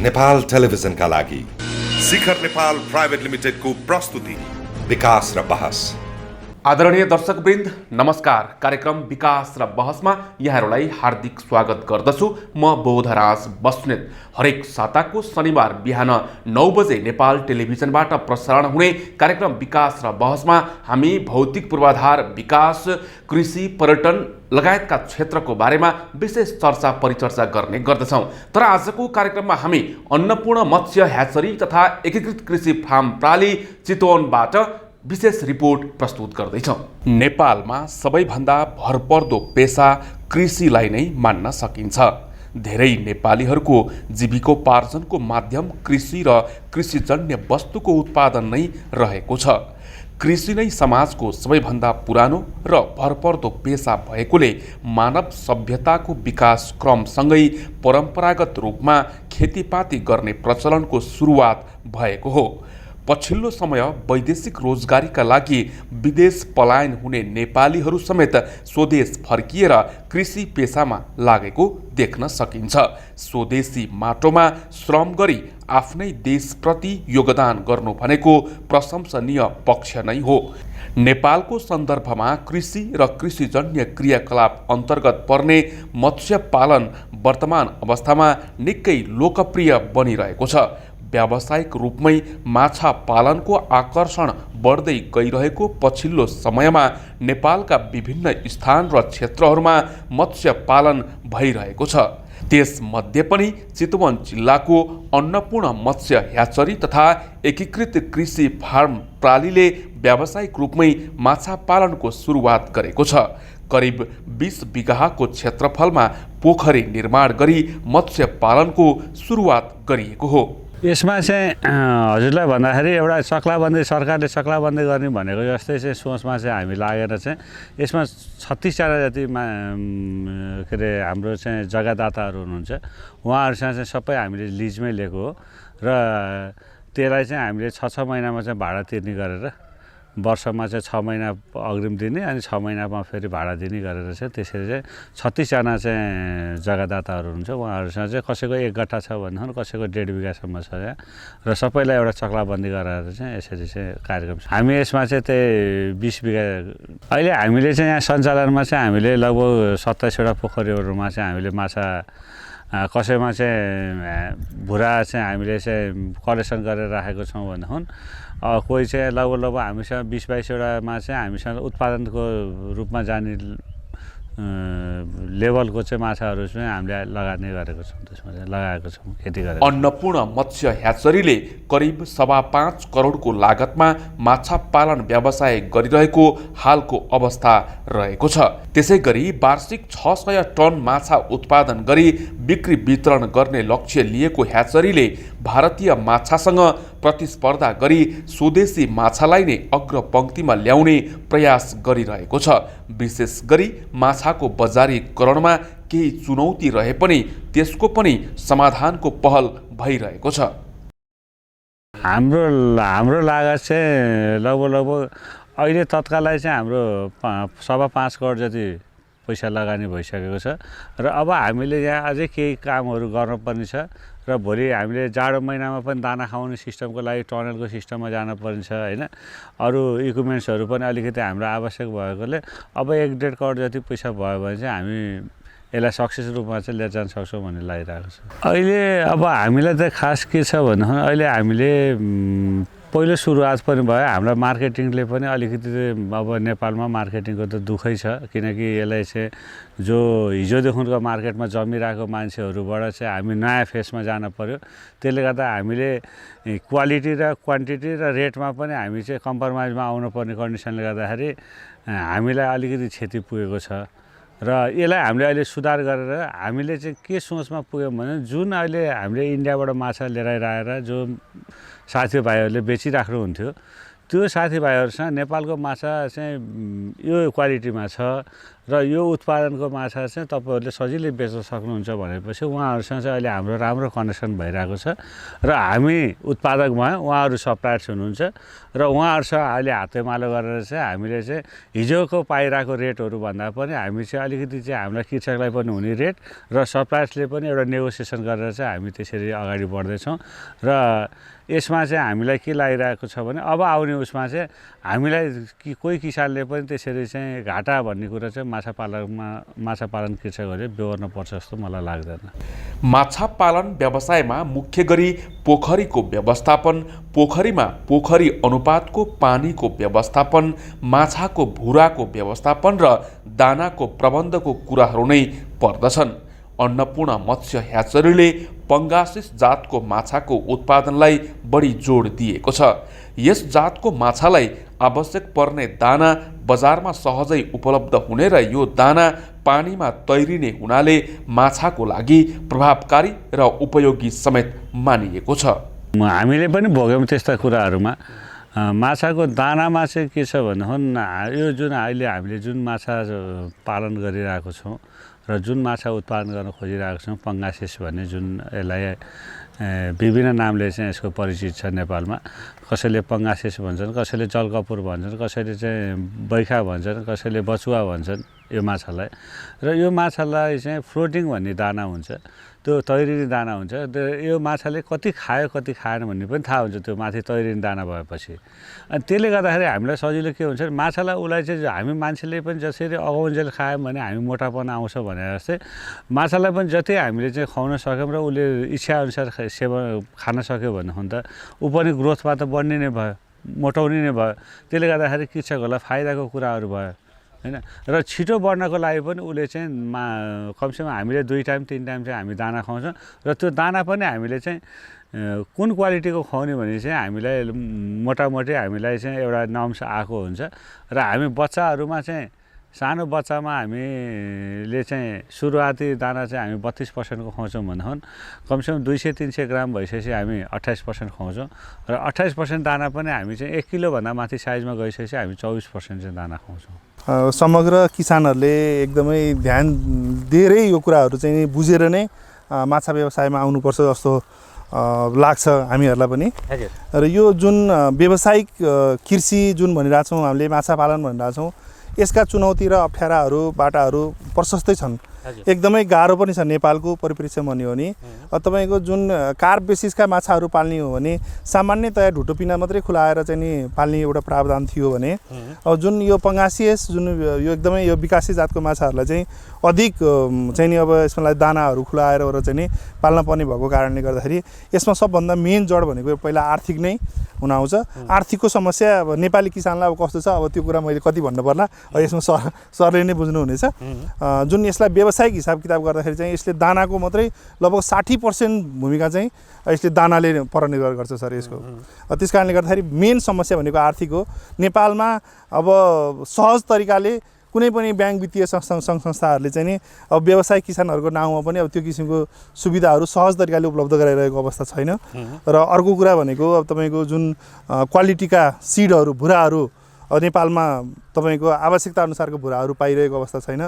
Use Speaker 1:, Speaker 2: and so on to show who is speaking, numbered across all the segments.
Speaker 1: नेपाल टेलिभिजनका लागि शिखर नेपाल प्राइभेट लिमिटेडको प्रस्तुति विकास र बहस।
Speaker 2: आदरणीय दर्शकवृन्द नमस्कार। कार्यक्रम विकास र बहसमा यहाँहरूलाई हार्दिक स्वागत गर्दछु। म बोधराज बस्नेत। हरेक साताको शनिबार बिहान 9 बजे नेपाल टेलिभिजनबाट प्रसारण हुने कार्यक्रम विकास र बहसमा हामी भौतिक पूर्वाधार विकास, कृषि, पर्यटन लगायतका क्षेत्रको बारेमा विशेष चर्चा परिचर्चा गर्ने गर्दछौँ। तर आजको कार्यक्रममा हामी अन्नपूर्ण मत्स्य ह्याचरी तथा एकीकृत कृषि फार्म प्राली चितवनबाट विशेष रिपोर्ट प्रस्तुत गर्दैछौँ। नेपालमा सबैभन्दा भरपर्दो पेसा कृषिलाई नै मान्न सकिन्छ। धेरै नेपालीहरूको जीविकोपार्जनको माध्यम कृषि र कृषिजन्य वस्तुको उत्पादन नै रहेको छ। कृषि नै समाजको सबैभन्दा पुरानो र भरपर्दो पेसा भएकोले मानव सभ्यताको विकास क्रमसँगै परम्परागत रूपमा खेतीपाती गर्ने प्रचलनको सुरुवात भएको हो। पछिल्लो समय वैदेशिक रोजगारीका लागि विदेश पलायन हुने नेपालीहरू समेत स्वदेश फर्किएर कृषि पेसामा लागेको देख्न सकिन्छ। स्वदेशी माटोमा श्रम गरी आफ्नै देशप्रति योगदान गर्नु भनेको प्रशंसनीय पक्ष नै हो। नेपालको सन्दर्भमा कृषि र कृषिजन्य क्रियाकलाप अन्तर्गत पर्ने मत्स्य पालन वर्तमान अवस्थामा निकै लोकप्रिय बनिरहेको छ। व्यावसायिक रूपमै माछा पालनको आकर्षण बढ्दै गइरहेको पछिल्लो समयमा नेपालका विभिन्न स्थान र क्षेत्रहरूमा मत्स्य पालन भइरहेको छ। त्यसमध्ये पनि चितवन जिल्लाको अन्नपूर्ण मत्स्य ह्याचरी तथा एकीकृत कृषि फार्म प्रालीले व्यावसायिक रूपमै माछा पालनको सुरुवात गरेको छ। करिब 20 बिघाको क्षेत्रफलमा पोखरी निर्माण गरी मत्स्य पालनको सुरुवात गरिएको हो।
Speaker 3: यसमा चाहिँ हजुरलाई भन्दाखेरि एउटा चक्लाबन्दी, सरकारले चक्लाबन्दी गर्ने भनेको जस्तै चाहिँ सोचमा चाहिँ हामी लागेर चाहिँ यसमा 36जना जति के अरे हाम्रो चाहिँ जग्गादाताहरू हुनुहुन्छ। उहाँहरूसँग चाहिँ सबै हामीले लिजमै लिएको हो र त्यसलाई चाहिँ हामीले 6 महिनामा चाहिँ भाडा तिर्ने गरेर वर्षमा चाहिँ 6 महिना अग्रिम दिने अनि 6 महिनामा फेरि भाडा दिने गरेर चाहिँ त्यसरी चाहिँ 36जना चाहिँ जग्गादाताहरू हुनुहुन्छ। उहाँहरूसँग चाहिँ कसैको 1 गट्टा छ भन्दाखेरि कसैको 1.5 बिघासम्म छ र सबैलाई एउटा चक्लाबन्दी गराएर चाहिँ यसरी चाहिँ कार्यक्रम छ। हामी यसमा चाहिँ त्यही 20 बिघा अहिले हामीले चाहिँ यहाँ सञ्चालनमा चाहिँ हामीले लगभग 27वटा पोखरीहरूमा चाहिँ हामीले माछा कसैमा चाहिँ भुरा चाहिँ हामीले चाहिँ कलेक्सन गरेर राखेको छौँ भनेदेखि कोही चाहिँ लगभग हामीसँग 20-22वटामा चाहिँ हामीसँग उत्पादनको रूपमा जाने लेभलको चाहिँ माछाहरू चाहिँ हामीले लगानी गरेको छौँ। त्यसमा चाहिँ लगाएको छौँ, खेती गरेको।
Speaker 2: अन्नपूर्ण मत्स्य ह्याचरीले करिब 5.25 करोडको लागतमा माछा पालन व्यवसाय गरिरहेको हालको अवस्था रहेको छ। त्यसै गरी वार्षिक 600 टन माछा उत्पादन गरी बिक्री वितरण गर्ने लक्ष्य लिएको ह्याचरीले भारतीय माछासँग प्रतिस्पर्धा गरी स्वदेशी माछालाई नै अग्रपङ्क्तिमा ल्याउने प्रयास गरिरहेको छ। विशेष गरी माछाको बजारीकरणमा केही चुनौती रहे पनि त्यसको पनि समाधानको पहल भइरहेको छ।
Speaker 3: हाम्रो लागत चाहिँ लगभग अहिले तत्कालै चाहिँ हाम्रो 5.25 करोड जति पैसा लगानी भइसकेको छ र अब हामीले यहाँ अझै केही कामहरू गर्नुपर्ने छ र भोलि हामीले जाडो महिनामा पनि दाना खुवाउने सिस्टमको लागि टनलको सिस्टममा जानुपर्ने छ होइन। अरू इक्विपमेन्ट्सहरू पनि अलिकति हाम्रो आवश्यक भएकोले अब 1.5 करोड जति पैसा भयो भने चाहिँ हामी यसलाई सक्सेस रूपमा चाहिँ लिएर जान सक्छौँ भन्ने लागिरहेको छ। अहिले अब हामीलाई त खास के छ भन्दाखेरि अहिले हामीले पहिलो सुरुवात पनि भयो। हाम्रो मार्केटिङले पनि अलिकति अब नेपालमा मार्केटिङको त दुःखै छ, किनकि यसलाई चाहिँ जो हिजोदेखिको मार्केटमा जमिरहेको मान्छेहरूबाट चाहिँ हामी नयाँ फेसमा जान पर्यो। त्यसले गर्दा हामीले क्वालिटी र क्वान्टिटी र रेटमा पनि हामी चाहिँ कम्प्रोमाइजमा आउनुपर्ने कन्डिसनले गर्दाखेरि हामीलाई अलिकति क्षति पुगेको छ र यसलाई हामीले अहिले सुधार गरेर हामीले चाहिँ के सोचमा पुग्यौँ भने जुन अहिले हामीले इन्डियाबाट माछा लिएर आएर जो साथीभाइहरूले बेचिराख्नुहुन्थ्यो त्यो साथीभाइहरूसँग नेपालको माछा चाहिँ यो क्वालिटीमा छ र यो उत्पादनको माछा चाहिँ तपाईँहरूले सजिलै बेच्न सक्नुहुन्छ भनेपछि उहाँहरूसँग चाहिँ अहिले हाम्रो राम्रो कनेक्सन भइरहेको छ र हामी उत्पादक भयौँ, उहाँहरू सप्लायर्स हुनुहुन्छ र उहाँहरूसँग अहिले हातेमालो गरेर चाहिँ हामीले चाहिँ हिजोको पाइरहेको रेटहरू भन्दा पनि हामी चाहिँ अलिकति चाहिँ हामीलाई कृषकलाई पनि हुने रेट र सप्लायर्सले पनि एउटा नेगोसिएसन गरेर चाहिँ हामी त्यसरी अगाडि बढ्दैछौँ र यसमा चाहिँ हामीलाई के लागिरहेको छ भने अब आउने उसमा चाहिँ हामीलाई कोही किसानले पनि त्यसरी चाहिँ घाटा भन्ने कुरा चाहिँ माछा पालन कृषकहरूले बेहोर्नुपर्छ जस्तो मलाई लाग्दैन।
Speaker 2: माछा पालन व्यवसायमा मुख्य गरी पोखरीको व्यवस्थापन, पोखरीमा पोखरी अनुपातको पानीको व्यवस्थापन, माछाको भुराको व्यवस्थापन र दानाको प्रबन्धको कुराहरू नै पर्दछन्। अन्नपूर्ण मत्स्य ह्याचरीले पंगासिस जातको माछाको उत्पादनलाई बढी जोड दिएको छ। यस जातको माछालाई आवश्यक पर्ने दाना बजारमा सहजै उपलब्ध हुने र यो दाना पानीमा तैरिने हुनाले माछाको लागि प्रभावकारी र उपयोगी समेत मानिएको छ।
Speaker 3: हामीले पनि भोग्यौँ त्यस्ता कुराहरूमा। माछाको दानामा चाहिँ के छ भन्दा यो जुन अहिले हामीले जुन माछा पालन गरिरहेको छौँ र जुन माछा उत्पादन गर्न खोजिरहेको छौँ, पंगासिस भन्ने जुन यसलाई विभिन्न नामले चाहिँ यसको परिचित छ नेपालमा। कसैले पंगासिस भन्छन्, कसैले जलकपुर भन्छन्, कसैले चाहिँ बैखा भन्छन्, कसैले बचुवा भन्छन् यो माछालाई। र यो माछालाई चाहिँ फ्लोटिङ भन्ने दाना हुन्छ, त्यो तैरिने दाना हुन्छ। यो माछाले कति खायो कति खाएन भन्ने पनि थाहा हुन्छ त्यो माथि तैरिने दाना भएपछि। अनि त्यसले गर्दाखेरि हामीलाई सजिलो के हुन्छ, माछालाई उसलाई चाहिँ हामी मान्छेले पनि जसरी अगाउन्जेल खायौँ भने हामी मोटापन आउँछ भने जस्तै माछालाई पनि जति हामीले चाहिँ खुवाउन सक्यौँ र उसले इच्छाअनुसार खान सक्यो भने त ऊ पनि ग्रोथमा त बढ्ने नै भयो, मोटाउने नै भयो। त्यसले गर्दाखेरि कृषकहरूलाई फाइदाको कुराहरू भयो हैन। र छिटो बढ्नको लागि पनि उसले चाहिँ कमसेकम हामीले 2 टाइम 3 टाइम चाहिँ हामी दाना खुवाउँछौँ र त्यो दाना पनि हामीले चाहिँ कुन क्वालिटीको खुवाउने भने चाहिँ हामीलाई मोटामोटी हामीलाई चाहिँ एउटा नर्म्स आएको हुन्छ। र हामी बच्चाहरूमा चाहिँ सानो बच्चामा हामीले चाहिँ सुरुवाती दाना चाहिँ हामी 32% को खुवाउँछौँ भन्दा कमसेकम 200-300 ग्राम भइसकेपछि हामी 28% खुवाउँछौँ र 28% दाना पनि हामी चाहिँ 1 किलोभन्दा माथि साइजमा गइसकेपछि हामी 24% चाहिँ दाना खुवाउँछौँ।
Speaker 4: समग्र किसानहरूले एकदमै ध्यान दिएरै यो कुराहरू चाहिँ बुझेर नै माछा व्यवसायमा आउनुपर्छ जस्तो लाग्छ हामीहरूलाई पनि। र यो जुन व्यावसायिक कृषि जुन भनिरहेछौँ हामीले, माछा पालन भनिरहेछौँ, यसका चुनौती र अप्ठ्याराहरू बाटाहरू प्रशस्तै छन्। एकदमै गाह्रो पनि छ नेपालको परिप्रेक्ष्यमा भन्यो भने। तपाईँको जुन कार्प बेसिसका माछाहरू पाल्ने हो भने सामान्यतया ढुटो पिना मात्रै खुलाएर चाहिँ नि पाल्ने एउटा प्रावधान थियो भने अब जुन यो पंगासिस जुन यो एकदमै यो विकासे जातको माछाहरूलाई चाहिँ अधिक चाहिँ नि अब यसलाई दानाहरू खुलाएर चाहिँ नि पाल्न पर्ने भएको कारणले गर्दाखेरि यसमा सबभन्दा मेन जड भनेको पहिला आर्थिक नै हुन आउँछ। आर्थिकको समस्या अब नेपाली किसानलाई अब कस्तो छ, अब त्यो कुरा मैले कति भन्नु पर्ला, यसमा सरले नै बुझ्नुहुनेछ। जुन यसलाई व्यावसायिक हिसाब किताब गर्दाखेरि चाहिँ यसले दानाको मात्रै लगभग 60% भूमिका चाहिँ यसले दानाले परनिर्भर गर्छ सर यसको। त्यस कारणले गर्दाखेरि मेन समस्या भनेको आर्थिक हो। नेपालमा अब सहज तरिकाले कुनै पनि ब्याङ्क वित्तीय संस्थाहरूले चाहिँ नि अब व्यवसायिक किसानहरूको नाउँमा पनि अब त्यो किसिमको सुविधाहरू सहज तरिकाले उपलब्ध गराइरहेको अवस्था छैन। र अर्को कुरा भनेको अब तपाईँको जुन क्वालिटीका सिडहरू भुराहरू नेपालमा तपाईँको आवश्यकता अनुसारको भुराहरू पाइरहेको अवस्था छैन।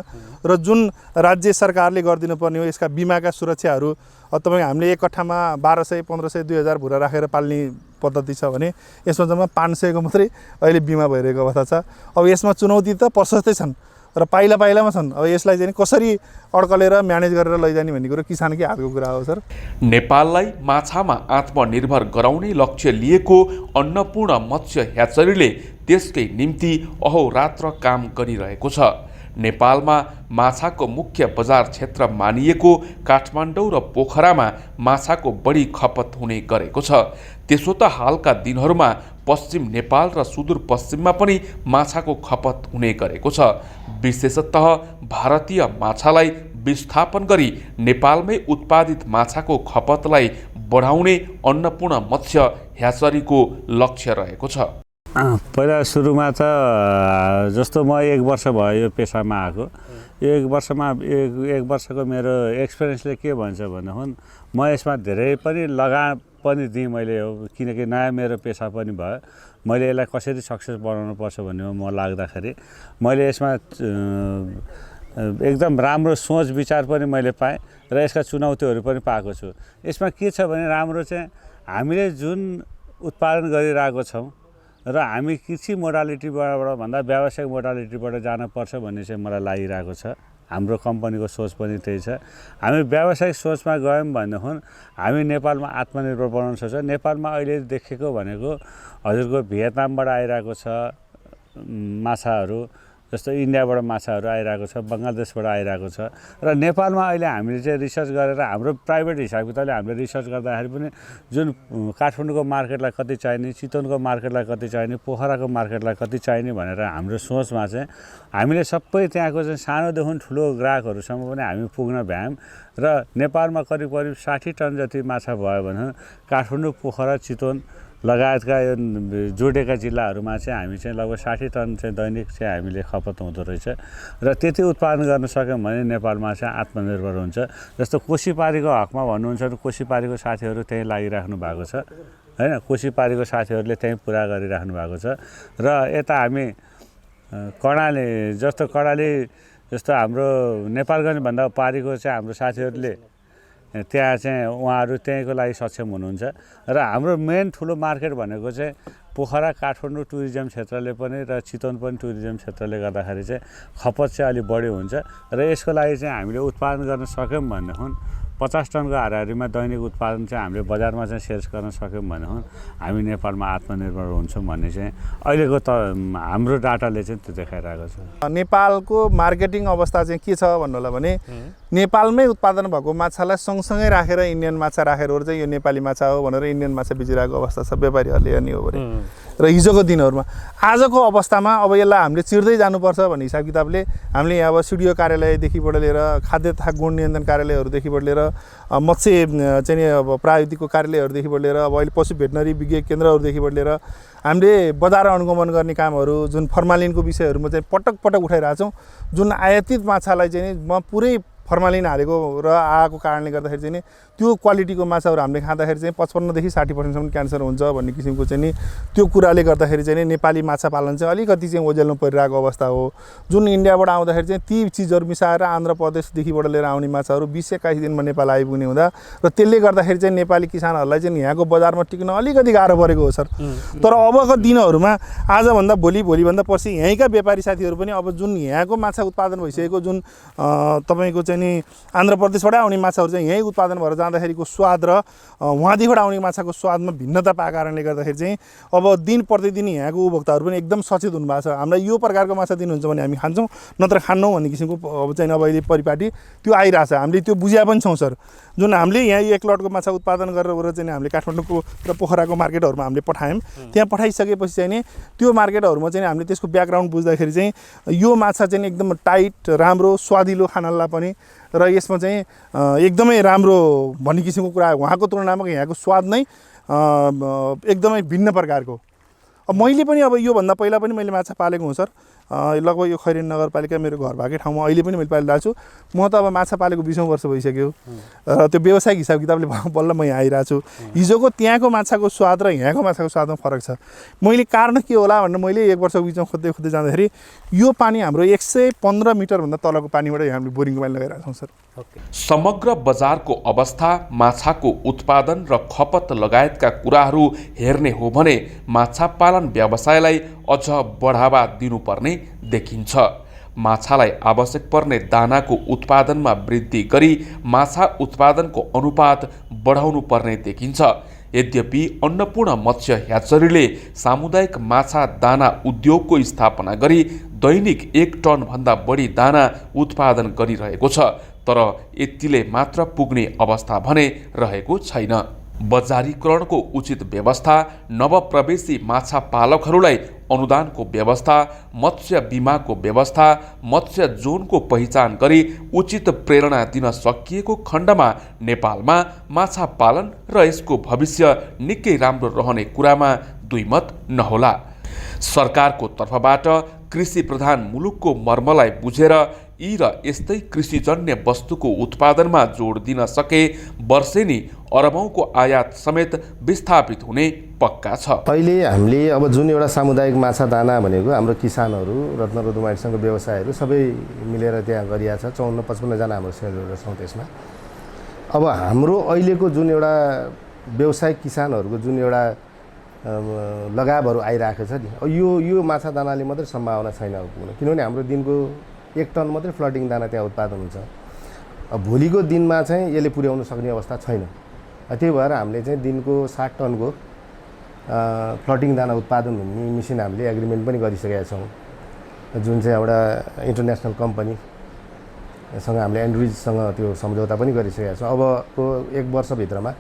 Speaker 4: र जुन राज्य सरकारले गरिदिनु पर्ने हो यसका बिमाका सुरक्षाहरू तपाईँ हामीले एक कट्ठामा 1200, 1500, 2000 भुरा राखेर पाल्ने पद्धति छ भने यसमा जम्मा 500 को मात्रै अहिले बिमा भइरहेको अवस्था छ। अब यसमा चुनौती त प्रशस्तै छन् र पाइलामा छन्। अब यसलाई चाहिँ कसरी अड्कलेर म्यानेज गरेर लैजाने भन्ने कुरो किसानकै हातको कुरा हो सर।
Speaker 2: नेपाललाई माछामा आत्मनिर्भर गराउने लक्ष्य लिएको अन्नपूर्ण मत्स्य ह्याचरीले त्यसकै निम्ति अहोरात्र काम गरिरहेको छ। नेपालमा माछाको मुख्य बजार क्षेत्र मानिएको काठमाडौँ र पोखरामा माछाको बढी खपत हुने गरेको छ। त्यसो त हालका दिनहरूमा पश्चिम नेपाल र सुदूरपश्चिममा पनि माछाको खपत हुने गरेको छ। विशेषतः भारतीय माछालाई विस्थापन गरी नेपालमै उत्पादित माछाको खपतलाई बढाउने अन्नपूर्ण मत्स्य ह्याचरीको लक्ष्य रहेको छ।
Speaker 3: पहिला सुरुमा त जस्तो म 1 वर्ष भयो यो पेसामा आएको, यो 1 वर्षमा एक वर्षको मेरो एक्सपिरियन्सले के भन्छ भन्दा म यसमा धेरै पनि पनि दिएँ मैले, किनकि नयाँ मेरो पेसा पनि भयो। मैले यसलाई कसरी सक्सेस बनाउनु पर्छ भन्नेमा म लाग्दाखेरि मैले यसमा एकदम राम्रो सोच विचार पनि मैले पाएँ र यसका चुनौतीहरू पनि पाएको छु। यसमा के छ भने राम्रो चाहिँ हामीले जुन उत्पादन गरिरहेको छौँ र हामी कृषि मोडालिटीबाट भन्दा व्यावसायिक मोडालिटीबाट जानुपर्छ भन्ने चाहिँ मलाई लागिरहेको छ। हाम्रो कम्पनीको सोच पनि त्यही छ। हामी व्यावसायिक सोचमा गयौँ भनेदेखि हामी नेपालमा आत्मनिर्भर बनाउन सक्छौँ। नेपालमा अहिले देखेको भनेको हजुरको भियतनामबाट आइरहेको छ माछाहरू, जस्तो इन्डियाबाट माछाहरू आइरहेको छ, बङ्गलादेशबाट आइरहेको छ र नेपालमा अहिले हामीले चाहिँ रिसर्च गरेर हाम्रो प्राइभेट हिसाब किताबले हामीले रिसर्च गर्दाखेरि पनि जुन काठमाडौँको मार्केटलाई कति चाहिने, चितवनको मार्केटलाई कति चाहिने, पोखराको मार्केटलाई कति चाहिने भनेर हाम्रो सोचमा चाहिँ हामीले सबै त्यहाँको चाहिँ सानोदेखि ठुलो ग्राहकहरूसम्म पनि हामी पुग्न भ्यायौँ र नेपालमा करिब 60 टन जति माछा भयो भने काठमाडौँ, पोखरा, चितवन लगायतका यो जोडेका जिल्लाहरूमा चाहिँ हामी चाहिँ लगभग 60 टन चाहिँ दैनिक चाहिँ हामीले खपत हुँदो रहेछ र त्यति उत्पादन गर्न सक्यौँ भने नेपालमा चाहिँ आत्मनिर्भर हुन्छ। जस्तो कोसीपारीको हकमा भन्नुहुन्छ भने कोसीपारीको साथीहरू त्यहीँ लागिराख्नु भएको छ हैन, कोसीपारीको साथीहरूले त्यहीँ पुरा गरिराख्नु भएको छ र यता हामी कर्णाली जस्तो हाम्रो नेपालगञ्जभन्दा पारीको चाहिँ हाम्रो साथीहरूले त्यहाँ चाहिँ उहाँहरू त्यहीँको लागि सक्षम हुनुहुन्छ र हाम्रो मेन ठुलो मार्केट भनेको चाहिँ पोखरा, काठमाडौँ टुरिज्म क्षेत्रले पनि र चितवन पनि टुरिज्म क्षेत्रले गर्दाखेरि चाहिँ खपत चाहिँ अलिक बढी हुन्छ र यसको लागि चाहिँ हामीले उत्पादन गर्न सक्यौँ भनेदेखि 50 टनको हाराहारीमा दैनिक उत्पादन चाहिँ हामीले बजारमा चाहिँ सेल्स गर्न सक्यौँ भनेदेखि हामी नेपालमा आत्मनिर्भर हुन्छौँ भन्ने चाहिँ अहिलेको हाम्रो डाटाले चाहिँ त्यो देखाइरहेको छ।
Speaker 4: नेपालको मार्केटिङ अवस्था चाहिँ के छ भन्नु होला भने नेपालमै उत्पादन भएको माछालाई सँगसँगै राखेर इन्डियन माछा राखेर चाहिँ यो नेपाली माछा हो भनेर इन्डियन माछा बेचिरहेको अवस्था छ व्यापारीहरूले हेर्ने हो भने। र हिजोको दिनहरूमा आजको अवस्थामा अब यसलाई हामीले चिर्दै जानुपर्छ भन्ने हिसाब किताबले हामीले यहाँ अब सिडिओ कार्यालयदेखिबाट लिएर खाद्य तथा गुण नियन्त्रण कार्यालयहरूदेखिबाट लिएर मत्स्य चाहिँ अब प्राविधिकको कार्यालयहरूदेखिबाट लिएर अब अहिले पशु भेटनरी विज्ञ केन्द्रहरूदेखिबाट लिएर हामीले बजार अनुगमन गर्ने कामहरू जुन फर्मालिनको विषयहरूमा चाहिँ पटक पटक उठाइरहेको छौँ। जुन आयातित माछालाई चाहिँ म पुरै फर्मालिन हालेको र आएको कारणले गर्दाखेरि चाहिँ नि त्यो क्वालिटीको माछाहरू हामीले खाँदाखेरि चाहिँ 55 देखि 60% क्यान्सर हुन्छ भन्ने किसिमको चाहिँ नि त्यो कुराले गर्दाखेरि चाहिँ नेपाली माछा पालन चाहिँ अलिकति चाहिँ ओझेलमा परिरहेको अवस्था हो। जुन इन्डियाबाट आउँदाखेरि चाहिँ ती चिजहरू मिसाएर आन्ध्र प्रदेशदेखिबाट लिएर आउने माछाहरू 20-21 दिनमा नेपाल आइपुग्ने हुँदा र त्यसले गर्दाखेरि चाहिँ नेपाली किसानहरूलाई चाहिँ यहाँको बजारमा टिक्न अलिकति गाह्रो परेको हो सर। तर अबको दिनहरूमा आजभन्दा भोलिभन्दा पर्सि यहीँका व्यापारी साथीहरू पनि अब जुन यहाँको माछा उत्पादन भइसकेको जुन तपाईँको चाहिँ नि आन्ध्र प्रदेशबाट आउने माछाहरू चाहिँ यहीँ उत्पादन भएर जाँदाखेरिको स्वाद र वहाँदेखिबाट आउने माछाको स्वादमा भिन्नता पाएको कारणले गर्दाखेरि चाहिँ अब दिन प्रतिदिन यहाँको उपभोक्ताहरू पनि एकदम सचेत हुनुभएको छ। हामीलाई यो प्रकारको माछा दिनुहुन्छ भने हामी खान्छौँ, नत्र खान्नौँ भन्ने किसिमको अब चाहिँ अब अहिले परिपाटी त्यो आइरहेछ। हामीले त्यो बुझ्या पनि छौँ सर। जुन हामीले यहाँ 1 लटको माछा उत्पादन गरेर चाहिँ हामीले काठमाडौँको र पोखराको मार्केटहरूमा हामीले पठायौँ। त्यहाँ पठाइसकेपछि चाहिँ नि त्यो मार्केटहरूमा चाहिँ हामीले त्यसको ब्याकग्राउन्ड बुझ्दाखेरि चाहिँ यो माछा चाहिँ एकदम टाइट, राम्रो, स्वादिलो खानलाई पनि र यसमा चाहिँ एकदमै राम्रो भन्ने किसिमको कुरा उहाँको तुलनामा यहाँको स्वाद नै एकदमै भिन्न प्रकारको। अब मैले पनि अब योभन्दा पहिला पनि मैले माछा पालेको हुँ सर। लगभग यो खैरेनी नगरपालिका मेरो घर भएकै ठाउँमा अहिले पनि मैले पालिरहेको छु। म त अब माछा पालेको 20औं वर्ष भइसक्यो र त्यो व्यावसायिक हिसाब किताबले बल्ल म यहाँ आइरहेको छु। हिजोको त्यहाँको माछाको स्वाद र यहाँको माछाको स्वादमा फरक छ। मैले कारण के होला भनेर मैले 1 वर्षको बिचमा खोज्दै जाँदाखेरि यो पानी हाम्रो 115 मिटरभन्दा तलको पानीबाट हामीले बोरिङको पानी लगाइरहेको छौँ सर।
Speaker 2: समग्र बजारको अवस्था, माछाको उत्पादन र खपत लगायतका कुराहरू हेर्ने हो भने माछा पालन व्यवसायलाई अझ बढावा दिनुपर्ने देखिन्छ। माछालाई आवश्यक पर्ने दानाको उत्पादनमा वृद्धि गरी माछा उत्पादनको अनुपात बढाउनु पर्ने देखिन्छ। यद्यपि अन्नपूर्ण मत्स्य ह्याचरीले सामुदायिक माछा दाना उद्योगको स्थापना गरी दैनिक 1 टनभन्दा बढी दाना उत्पादन गरिरहेको छ। तर यतिले मात्र पुग्ने अवस्था भने रहेको छैन। बजारीकरणको उचित व्यवस्था, नवप्रवेशी माछा पालकहरूलाई अनुदानको व्यवस्था, मत्स्य बीमाको व्यवस्था, मत्स्य जोनको पहिचान गरी उचित प्रेरणा दिन सकिएको खण्डमा नेपालमा माछा पालन र यसको भविष्य निकै राम्रो रहने कुरामा दुईमत नहोला। सरकारको तर्फबाट कृषि प्रधान मुलुकको मर्मलाई बुझेर यी र यस्तै कृषिजन्य वस्तुको उत्पादनमा जोड दिन सके वर्षेनी अरबौंको आयात समेत विस्थापित हुने पक्का छ।
Speaker 5: अहिले हामीले अब जुन एउटा सामुदायिक माछा दाना भनेको हाम्रो किसानहरू रत्न रुदुमाटीसँग व्यवसायहरू सबै मिलेर त्यहाँ गरिया छ। 54-55 जना हाम्रो सेयर होल्डर छौँ त्यसमा। अब हाम्रो अहिलेको जुन एउटा व्यवसायिक किसानहरूको जुन एउटा लगावहरू आइरहेको छ नि, यो माछा दानाले मात्रै सम्भावना छैन पुग्न, किनभने हाम्रो दिनको 1 टन मात्रै फ्लटिङ दाना त्यहाँ उत्पादन हुन्छ। अब भोलिको दिनमा चाहिँ यसले पुर्याउन सक्ने अवस्था छैन। त्यही भएर हामीले चाहिँ दिनको 60 टनको फ्लटिङ दाना उत्पादन हुने मेसिन हामीले एग्रिमेन्ट पनि गरिसकेका छौँ, जुन चाहिँ एउटा इन्टरनेसनल कम्पनीसँग हामीले एन्ड्रिजसँग त्यो सम्झौता पनि गरिसकेका छौँ। अबको 1 वर्षभित्रमा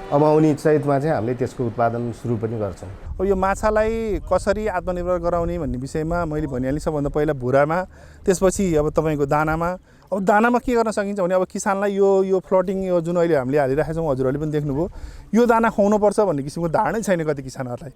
Speaker 5: अब आउने चैतमा चाहिँ हामीले त्यसको उत्पादन सुरु पनि गर्छौँ।
Speaker 4: अब यो माछालाई कसरी आत्मनिर्भर गराउने भन्ने विषयमा मैले भनिहालेँ। सबभन्दा पहिला भुरामा, त्यसपछि अब तपाईँको दानामा। अब दानामा के गर्न सकिन्छ भने अब किसानलाई यो फ्लोटिङ यो जुन अहिले हामीले हालिरहेका छौँ, हजुरहरूले पनि देख्नुभयो, यो दाना खुवाउनुपर्छ भन्ने किसिमको धारणै छैन कति किसानहरूलाई।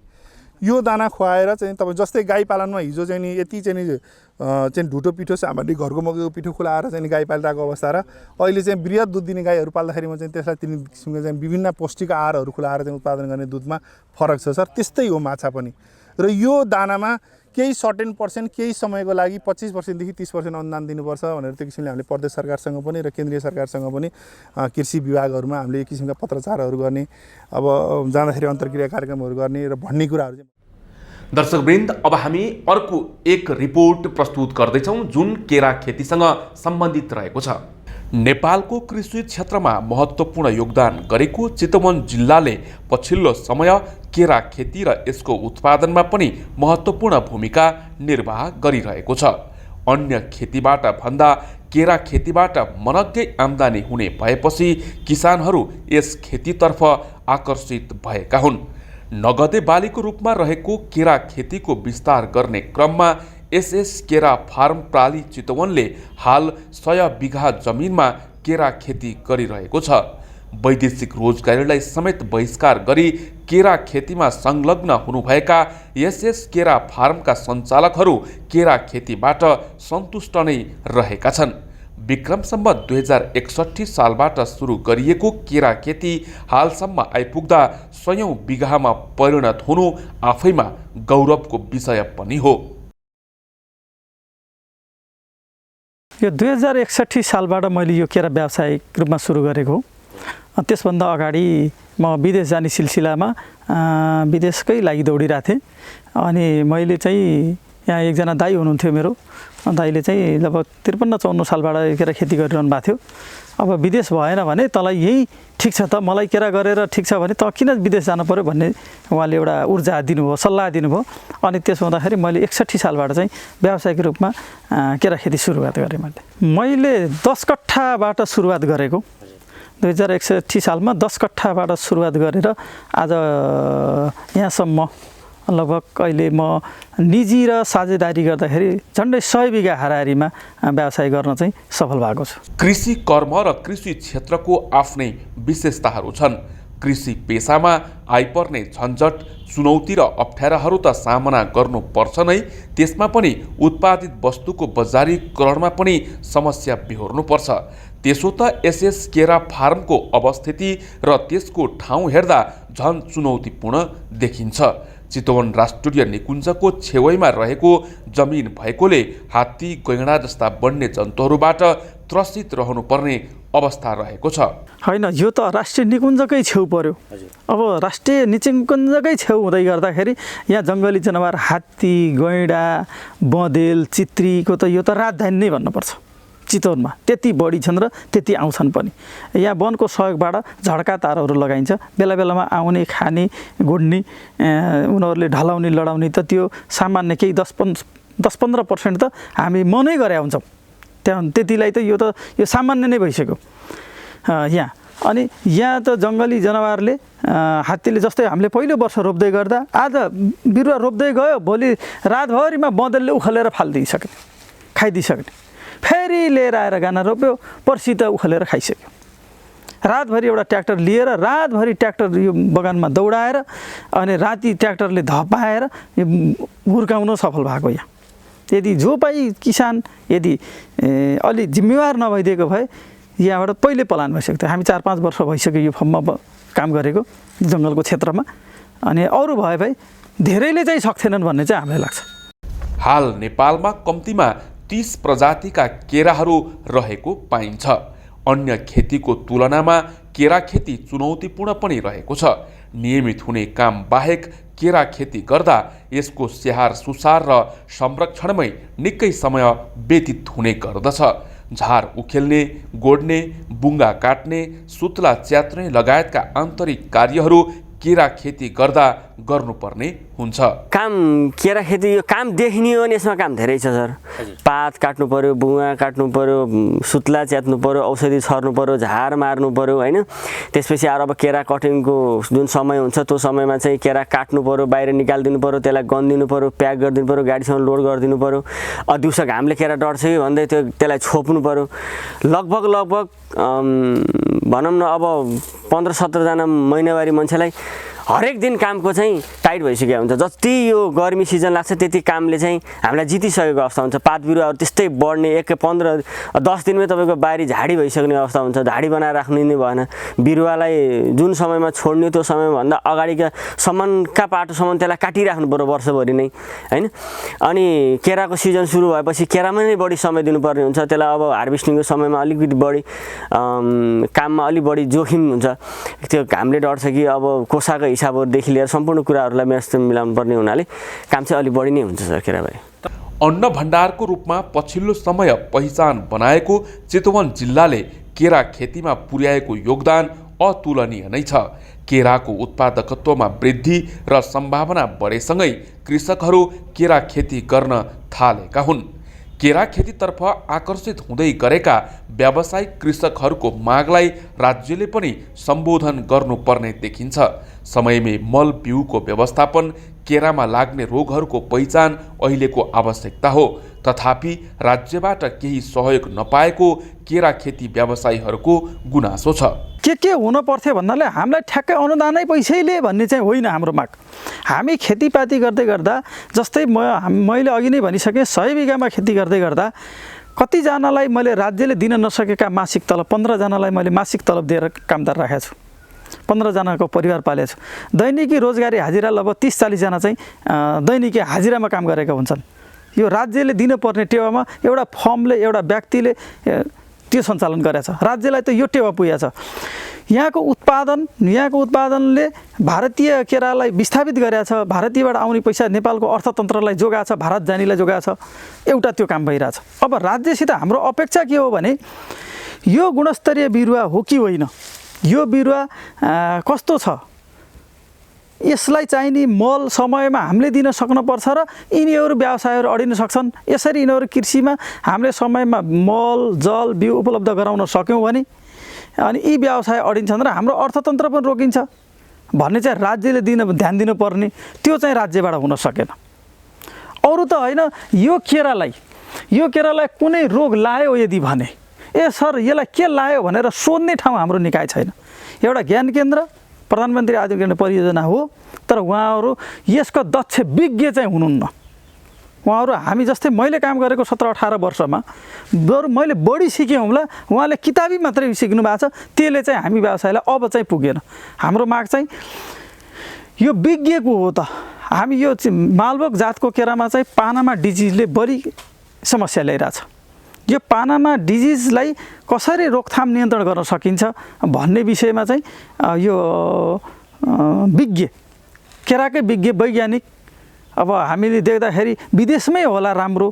Speaker 4: यो दाना खुवाएर चाहिँ तपाईँ जस्तै गाई पालनमा हिजो चाहिँ नि यति चाहिँ ढुटो पिठो सामग्री घरको मकैको पिठो खुलाएर चाहिँ गाई पालिरहेको अवस्था र अहिले चाहिँ वृहत दुध दिने गाईहरू पाल्दाखेरिमा चाहिँ त्यसलाई तिन किसिमको चाहिँ विभिन्न पौष्टिक आहारहरू खुलाएर चाहिँ उत्पादन गर्ने दुधमा फरक छ सर। त्यस्तै हो माछा पनि। र यो दानामा केही सर्टेन पर्सेन्ट केही समयको लागि 25% देखि 30% अनुदान दिनुपर्छ भनेर त्यो किसिमले हामीले प्रदेश सरकारसँग पनि र केन्द्रीय सरकारसँग पनि कृषि विभागहरूमा हामीले एक किसिमका पत्रचारहरू गर्ने, अब जाँदाखेरि अन्तर्क्रिया कार्यक्रमहरू गर्ने र भन्ने कुराहरू चाहिँ।
Speaker 2: दर्शकवृन्द, अब हामी अर्को एक रिपोर्ट प्रस्तुत गर्दैछौँ जुन केरा खेतीसँग सम्बन्धित रहेको छ। नेपालको कृषि क्षेत्रमा महत्त्वपूर्ण योगदान गरेको चितवन जिल्लाले पछिल्लो समय केरा खेती र यसको उत्पादनमा पनि महत्त्वपूर्ण भूमिका निर्वाह गरिरहेको छ। अन्य खेतीबाट भन्दा केरा खेतीबाट मनग्गै आम्दानी हुने भएपछि किसानहरू यस खेतीतर्फ आकर्षित भएका हुन्। नगदे बालीको रूपमा रहेको केरा खेतीको विस्तार गर्ने क्रममा एसएस केरा फार्म प्राली चितवनले हाल 100 बिघा जमिनमा केरा खेती गरिरहेको छ। वैदेशिक रोजगारीलाई समेत बहिष्कार गरी केरा खेतीमा संलग्न हुनुभएका एसएस केरा फार्मका सञ्चालकहरू केरा खेतीबाट सन्तुष्ट नै रहेका छन्। विक्रम सम्वत 2061 सालबाट सुरु गरिएको केरा खेती हालसम्म आइपुग्दा 100 बिघामा परिणत हुनु आफैमा गौरवको विषय पनि हो।
Speaker 6: यो 2061 सालबाट मैले यो केरा व्यावसायिक रूपमा सुरु गरेको हो। त्यसभन्दा अगाडि म विदेश जाने सिलसिलामा विदेशकै लागि दौडिरहेको थिएँ। अनि मैले चाहिँ यहाँ एकजना दाइ हुनुहुन्थ्यो मेरो, दाइले चाहिँ लगभग 53-54 सालबाट केरा खेती गरिरहनु भएको थियो। अब विदेश भएन भने तँलाई यही ठिक छ त, मलाई केरा गरेर ठिक छ भने त किन विदेश जानु पर्यो भन्ने उहाँले एउटा ऊर्जा दिनुभयो, सल्लाह दिनुभयो। अनि त्यसो हुँदाखेरि मैले 61 सालबाट चाहिँ व्यावसायिक रूपमा केरा खेती सुरुवात गरेँ। मैले 10 कट्ठाबाट सुरुवात गरेको। 2061 सालमा 10 कट्ठाबाट सुरुवात गरेर आज यहाँसम्म लगभग अहिले म निजी र साझेदारी गर्दाखेरि झन्डै 100 बिघा हाराहारीमा व्यवसाय गर्न चाहिँ सफल भएको छु।
Speaker 2: कृषि कर्म र कृषि क्षेत्रको आफ्नै विशेषताहरू छन्। कृषि पेसामा आइपर्ने झन्झट, चुनौती र अप्ठ्याराहरू त सामना गर्नुपर्छ नै, त्यसमा पनि उत्पादित वस्तुको बजारीकरणमा पनि समस्या बिहोर्नुपर्छ। त्यसो त एसएस केरा फार्मको अवस्थिति र त्यसको ठाउँ हेर्दा झन् चुनौतीपूर्ण देखिन्छ। चितवन राष्ट्रिय निकुञ्जको छेउमा रहेको जमिन भएकोले हात्ती, गैँडा जस्ता वन्य जन्तुहरूबाट त्रसित रहनुपर्ने अवस्था रहेको छ।
Speaker 6: होइन, यो त राष्ट्रिय निकुञ्जकै छेउ पर्यो। अब राष्ट्रिय निकुञ्जकै छेउ हुँदै गर्दाखेरि यहाँ जङ्गली जनावर हात्ती, गैँडा, बँदेल, चित्रीको त यो त राजधानी नै भन्नुपर्छ। चितवनमा त्यति बढी छन् र त्यति आउँछन् पनि। यहाँ वनको सहयोगबाट झड्का तारहरू लगाइन्छ। बेला बेलामा आउने, खाने, गुड्ने, उनीहरूले ढलाउने, लडाउने त त्यो सामान्य केही 10-15% त हामी मनै गरे हुन्छौँ। त्यतिलाई त यो सामान्य नै भइसक्यो यहाँ। अनि यहाँ त जङ्गली जनावरले, हात्तीले जस्तै हामीले पहिलो वर्ष रोप्दै गर्दा आज बिरुवा रोप्दै गयो, भोलि रातभरिमा बँदेलले उखालेर फालिदिइसक्ने, खाइदिइसक्ने। फेरि लिएर आएर गाना रोप्यो, पर्सि त उखालेर खाइसक्यो। रातभरि एउटा ट्र्याक्टर लिएर रातभरि ट्र्याक्टर यो बगानमा दौडाएर अनि राति ट्र्याक्टरले धपाएर यो हुर्काउन सफल भएको यहाँ। यदि जो पाइ किसान यदि अलि जिम्मेवार नभइदिएको भए यहाँबाट पहिले पलायन भइसक्थ्यो। हामी 4-5 वर्ष भइसक्यो यो फर्ममा काम गरेको जङ्गलको क्षेत्रमा, अनि अरू भए धेरैले चाहिँ सक्थेनन् भन्ने चाहिँ हामीलाई लाग्छ।
Speaker 2: हाल नेपालमा कम्तीमा 30 प्रजातिका केराहरू रहेको पाइन्छ। अन्य खेतीको तुलनामा केरा खेती चुनौतीपूर्ण पनि रहेको छ। नियमित हुने काम बाहेक केरा खेती गर्दा यसको स्याहार सुसार र संरक्षणमै निकै समय व्यतीत हुने गर्दछ। झार उखेल्ने, गोड्ने, बुङ्गा काट्ने, सुत्ला च्यात्ने लगायतका आन्तरिक कार्यहरू केरा खेती गर्दा गर्नुपर्ने हुन्छ।
Speaker 7: काम केरा खेती यो काम देखिने हो नि, यसमा काम धेरै छ सर। पात काट्नु पर्यो, बुङ्गा काट्नु पर्यो, सुत्ला च्यात्नु पर्यो, औषधि छर्नु पर्यो, झार मार्नु पर्यो हैन। त्यसपछि अब केरा कटिङको जुन समय हुन्छ त्यो समयमा चाहिँ केरा काट्नु पर्यो, बाहिर निकालिदिनु पर्यो, त्यसलाई गन्दिनु पर्यो, प्याक गरिदिनु पर्यो, गाडीसँग लोड गरिदिनु पर्यो। दिउँसो घामले केरा डढ्छ कि भन्दै त्यसलाई छोप्नु पर्यो। लगभग भनौँ न अब 15-17 जना महिनावारी मान्छेलाई हरेक दिन कामको चाहिँ टाइट भइसकेको हुन्छ। जति यो गर्मी सिजन लाग्छ त्यति कामले चाहिँ हामीलाई जितिसकेको अवस्था हुन्छ। पात बिरुवाहरू त्यस्तै बढ्ने 15-10 दिनमै तपाईँको बारी झाडी भइसक्ने अवस्था हुन्छ। झाडी बनाएर राख्नु नै भएन। बिरुवालाई जुन समयमा छोड्ने त्यो समयभन्दा अगाडिका सम्मका पाटोसम्म त्यसलाई काटिराख्नु पर्यो वर्षभरि नै हैन। अनि केराको सिजन सुरु भएपछि केरामा नै बढी समय दिनुपर्ने हुन्छ। त्यसलाई अब हार्भेस्टिङको समयमा अलिकति बढी काममा अलिक बढी जोखिम हुन्छ। त्यो घामले डढ्छ कि अब कोसाको हिसाबहरूदेखि लिएर सम्पूर्ण कुराहरूलाई व्यवस्था मिलाउनु पर्ने हुनाले काम चाहिँ अलिक बढी नै हुन्छ सर केराबारी।
Speaker 2: अन्न भण्डारको रूपमा पछिल्लो समय पहिचान बनाएको चितवन जिल्लाले केरा खेतीमा पुर्याएको योगदान अतुलनीय नै छ। केराको उत्पादकत्वमा वृद्धि र सम्भावना बढेसँगै कृषकहरू केरा खेती गर्न थालेका हुन्। केरा खेतीतर्फ आकर्षित हुँदै गरेका व्यावसायिक कृषकहरूको मागलाई राज्यले पनि सम्बोधन गर्नुपर्ने देखिन्छ। समयमै मल बिउको व्यवस्थापन, केरामा लाग्ने रोगहरूको पहिचान अहिलेको आवश्यकता हो। तथापि राज्यबाट केही सहयोग नपाएको केरा खेती व्यवसायीहरूको गुनासो छ।
Speaker 6: के हुन पर्थ्यो भन्नाले हामीलाई ठ्याक्कै अनुदानै पैसैले भन्ने चाहिँ होइन हाम्रो माग। हामी खेतीपाती गर्दै गर्दा जस्तै मैले अघि नै भनिसकेँ 100 बिघामा खेती गर्दै गर्दा कतिजनालाई मैले राज्यले दिन नसकेका मासिक तलब 15 जनालाई मैले मासिक तलब दिएर कामदार राखेको छु। 15 जनाको परिवार पालेको छु। दैनिकी रोजगारी हाजिरा लगभग 30-40 जना चाहिँ दैनिकी हाजिरामा काम गरेका हुन्छन्। यो राज्यले दिनुपर्ने टेवामा एउटा फर्मले एउटा व्यक्तिले त्यो सञ्चालन गरेछ। राज्यलाई त यो टेवा पुगेको छ। यहाँको उत्पादनले भारतीय केरालाई विस्थापित गरेको छ। भारतीयबाट आउने पैसा नेपालको अर्थतन्त्रलाई जोगाएको छ, भारत जानीलाई जोगाएको छ। एउटा त्यो काम भइरहेछ। अब राज्यसित हाम्रो अपेक्षा के हो भने यो गुणस्तरीय बिरुवा हो कि होइन, यो बिरुवा कस्तो छ, यसलाई चाहिने मल समयमा हामीले दिन सक्नुपर्छ र यिनीहरू व्यवसायहरू अडिन सक्छन्। यसरी यिनीहरू कृषिमा हामीले समयमा मल जल बिउ उपलब्ध गराउन सक्यौँ भने अनि यी व्यवसाय अडिन्छन् र हाम्रो अर्थतन्त्र पनि रोकिन्छ भन्ने चाहिँ राज्यले ध्यान दिनुपर्ने, त्यो चाहिँ राज्यबाट हुन सकेन। अरू त होइन, यो केरालाई कुनै रोग लायो यदि भने सर यसलाई के लायो भनेर सोध्ने ठाउँ हाम्रो निकाय छैन। एउटा ज्ञान केन्द्र प्रधानमन्त्री आजीविका परियोजना हो, तर उहाँहरू यसको दक्ष विज्ञ चाहिँ हुनुहुन्न। उहाँहरू हामी जस्तै मैले काम गरेको 17-18 वर्षमा मैले बढी सिकेँ होला, उहाँले किताबी मात्रै सिक्नु भएको छ। त्यसले चाहिँ हामी व्यवसायलाई अब चाहिँ पुगेन। हाम्रो माग चाहिँ यो विज्ञको हो त। हामी यो मालभोग जातको केरामा चाहिँ पानामा डिजिजले बढी समस्या ल्याइरहेछ। यो पानामा डिजिजलाई कसरी रोकथाम नियन्त्रण गर्न सकिन्छ भन्ने विषयमा चाहिँ यो विज्ञ केराकै विज्ञ वैज्ञानिक अब हामीले देख्दाखेरि विदेशमै होला, राम्रो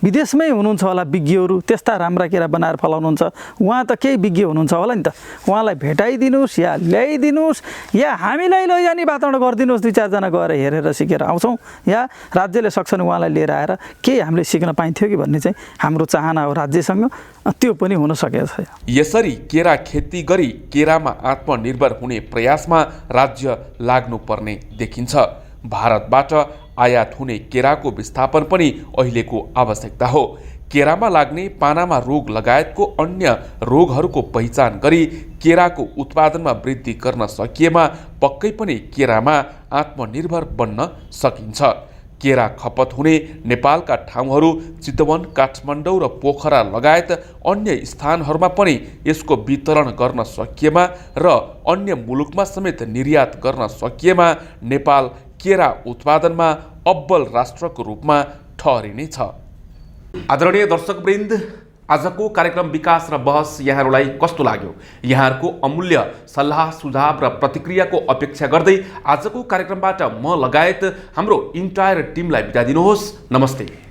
Speaker 6: विदेशमै हुनुहुन्छ होला विज्ञहरू, त्यस्ता राम्रा केरा बनाएर फलाउनुहुन्छ। उहाँ त केही विज्ञ हुनुहुन्छ होला नि त, उहाँलाई भेटाइदिनुहोस् या ल्याइदिनुहोस् या हामीलाई लैजाने वातावरण गरिदिनुहोस्। 2-4 जना गएर हेरेर सिकेर आउँछौँ या राज्यले सक्छन् उहाँलाई लिएर आएर केही हामीले सिक्न पाइन्थ्यो कि भन्ने चाहिँ हाम्रो चाहना हो राज्यसँग। त्यो पनि हुन सकेको छ।
Speaker 2: यसरी केरा खेती गरी केरामा आत्मनिर्भर हुने प्रयासमा राज्य लाग्नुपर्ने देखिन्छ। भारतबाट आयात हुने केराको विस्थापन पनि अहिलेको आवश्यकता हो। केरामा लाग्ने पानामा रोग लगायतको अन्य रोगहरूको पहिचान गरी केराको उत्पादनमा वृद्धि गर्न सकिएमा पक्कै पनि केरामा आत्मनिर्भर बन्न सकिन्छ। केरा खपत हुने नेपालका ठाउँहरू चितवन, काठमाडौँ र पोखरा लगायत अन्य स्थानहरूमा पनि यसको वितरण गर्न सकिएमा र अन्य मुलुकमा समेत निर्यात गर्न सकिएमा नेपाल केरा उत्पादनमा अब्बल राष्ट्रको रूपमा ठहरिनेछ। आदरणीय दर्शकवृन्द, आजको कार्यक्रम विकास र बहस यहाँहरूलाई कस्तो लाग्यो? यहाँहरूको अमूल्य सल्लाह सुझाव र प्रतिक्रियाको अपेक्षा गर्दै आजको कार्यक्रमबाट म लगायत हाम्रो इन्टायर टिमलाई बिदा दिनुहोस्। नमस्ते।